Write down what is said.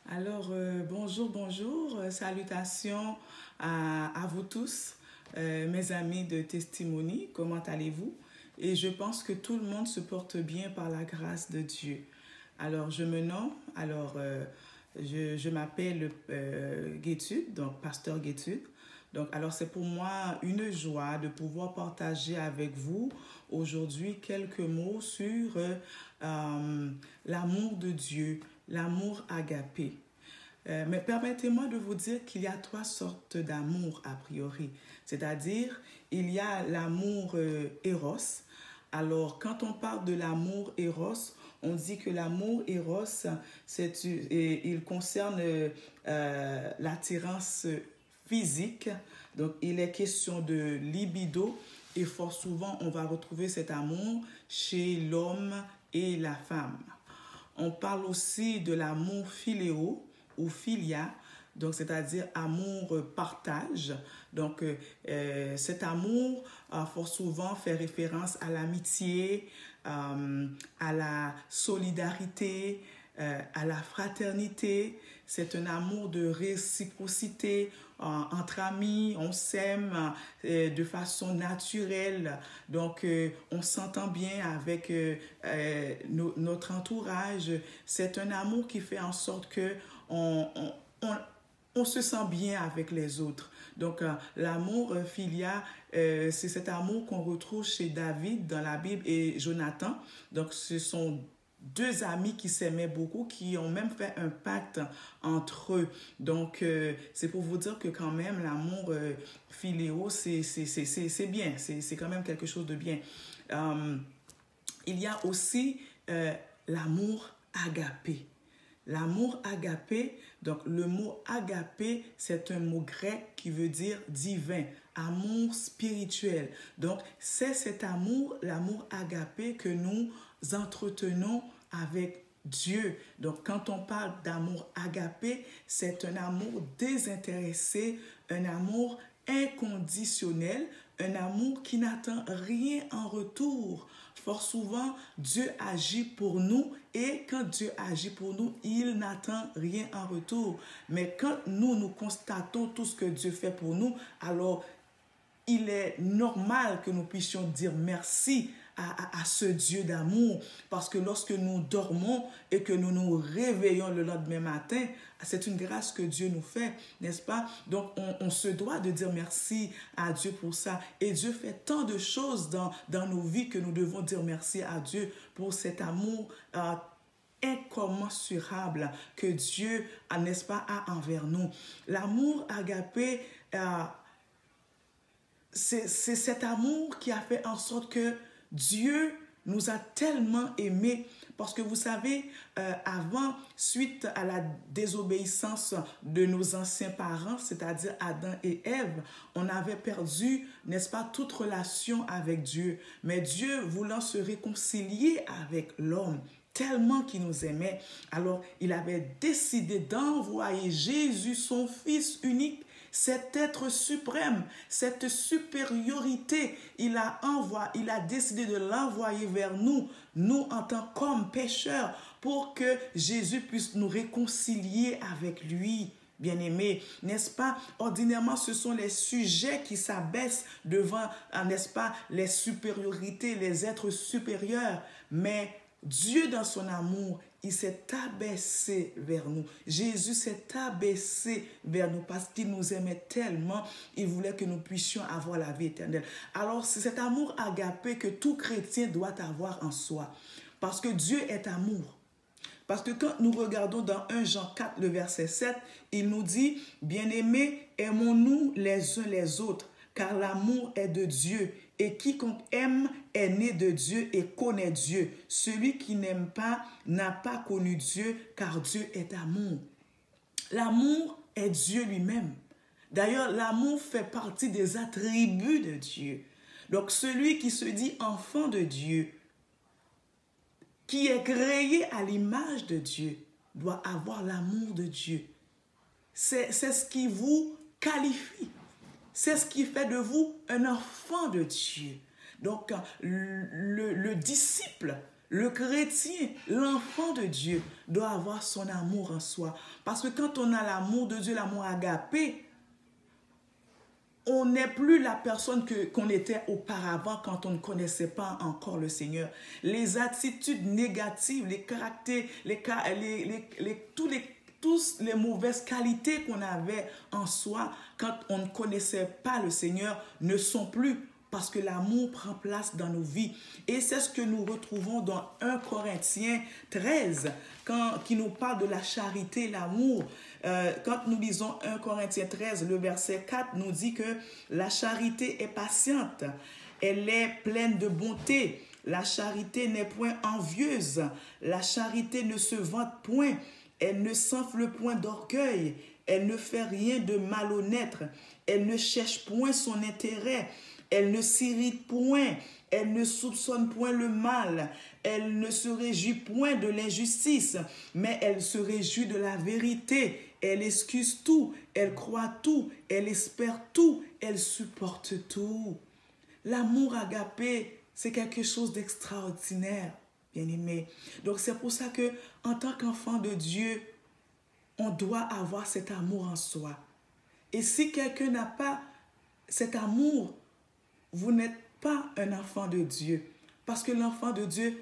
Alors, bonjour, salutations à vous tous, mes amis de Testimony, comment allez-vous? Et je pense que tout le monde se porte bien par la grâce de Dieu. Alors, je me nomme, je m'appelle Guétude, donc pasteur Guétude. Donc, alors c'est pour moi une joie de pouvoir partager avec vous aujourd'hui quelques mots sur l'amour de Dieu, l'amour agapé. Mais permettez-moi de vous dire qu'il y a trois sortes d'amour a priori. C'est-à-dire, il y a l'amour éros. Alors, quand on parle de l'amour éros, on dit que l'amour éros, il concerne l'attirance physique. Donc, il est question de libido et fort souvent, on va retrouver cet amour chez l'homme et la femme. On parle aussi de l'amour philéo ou philia, donc c'est-à-dire amour partage. Donc cet amour fort souvent fait référence à l'amitié, à la solidarité, à la fraternité. C'est un amour de réciprocité entre amis, on s'aime de façon naturelle, donc on s'entend bien avec notre entourage. C'est un amour qui fait en sorte que on, on se sent bien avec les autres. Donc, l'amour filia, c'est cet amour qu'on retrouve chez David dans la Bible et Jonathan. Donc, ce sont deux amis qui s'aimaient beaucoup, qui ont même fait un pacte entre eux. Donc, c'est pour vous dire que quand même, l'amour philéo, c'est bien, c'est quand même quelque chose de bien. Il y a aussi l'amour agapé. L'amour agapé, donc le mot agapé, c'est un mot grec qui veut dire divin, amour spirituel. Donc, c'est cet amour, l'amour agapé que nous entretenons avec Dieu. Donc, quand on parle d'amour agapé, c'est un amour désintéressé, un amour inconditionnel, un amour qui n'attend rien en retour. Fort souvent, Dieu agit pour nous et quand Dieu agit pour nous, il n'attend rien en retour. Mais quand nous constatons tout ce que Dieu fait pour nous, alors il est normal que nous puissions dire merci à ce Dieu d'amour. Parce que lorsque nous dormons et que nous nous réveillons le lendemain matin, c'est une grâce que Dieu nous fait, n'est-ce pas? Donc, on se doit de dire merci à Dieu pour ça. Et Dieu fait tant de choses dans nos vies que nous devons dire merci à Dieu pour cet amour incommensurable que Dieu, n'est-ce pas, a envers nous. L'amour agapé, c'est cet amour qui a fait en sorte que Dieu nous a tellement aimés. Parce que vous savez, avant, suite à la désobéissance de nos anciens parents, c'est-à-dire Adam et Ève, on avait perdu, n'est-ce pas, toute relation avec Dieu. Mais Dieu, voulant se réconcilier avec l'homme, tellement qu'il nous aimait, alors il avait décidé d'envoyer Jésus, son Fils unique, cet être suprême, cette supériorité, il a décidé de l'envoyer vers nous, nous en tant qu'hommes pécheurs, pour que Jésus puisse nous réconcilier avec lui. Bien-aimés, n'est-ce pas? Ordinairement, ce sont les sujets qui s'abaissent devant, n'est-ce pas, les supériorités, les êtres supérieurs. Mais Dieu, dans son amour, il s'est abaissé vers nous. Jésus s'est abaissé vers nous parce qu'il nous aimait tellement. Il voulait que nous puissions avoir la vie éternelle. Alors, c'est cet amour agapé que tout chrétien doit avoir en soi. Parce que Dieu est amour. Parce que quand nous regardons dans 1 Jean 4, le verset 7, il nous dit, « Bien-aimés, aimons-nous les uns les autres, car l'amour est de Dieu. Et quiconque aime est né de Dieu et connaît Dieu. Celui qui n'aime pas n'a pas connu Dieu, car Dieu est amour. » L'amour est Dieu lui-même. D'ailleurs, l'amour fait partie des attributs de Dieu. Donc, celui qui se dit enfant de Dieu, qui est créé à l'image de Dieu, doit avoir l'amour de Dieu. C'est ce qui vous qualifie. C'est ce qui fait de vous un enfant de Dieu. Donc, le disciple, Le chrétien, l'enfant de Dieu, doit avoir son amour en soi. Parce que quand on a l'amour de Dieu, l'amour agapé, on n'est plus la personne qu'on était auparavant quand on ne connaissait pas encore le Seigneur. Les attitudes négatives, les caractères, tous les mauvaises qualités qu'on avait en soi quand on ne connaissait pas le Seigneur ne sont plus, parce que l'amour prend place dans nos vies. Et c'est ce que nous retrouvons dans 1 Corinthiens 13, qui nous parle de la charité, l'amour. Quand nous lisons 1 Corinthiens 13, le verset 4 nous dit que la charité est patiente, elle est pleine de bonté. La charité n'est point envieuse, la charité ne se vante point, elle ne s'enfle point d'orgueil, elle ne fait rien de malhonnête, elle ne cherche point son intérêt, elle ne s'irrite point, elle ne soupçonne point le mal, elle ne se réjouit point de l'injustice, mais elle se réjouit de la vérité. Elle excuse tout, elle croit tout, elle espère tout, elle supporte tout. L'amour agapé, c'est quelque chose d'extraordinaire, bien-aimé. Donc c'est pour ça que, en tant qu'enfant de Dieu, on doit avoir cet amour en soi. Et si quelqu'un n'a pas cet amour, vous n'êtes pas un enfant de Dieu. Parce que l'enfant de Dieu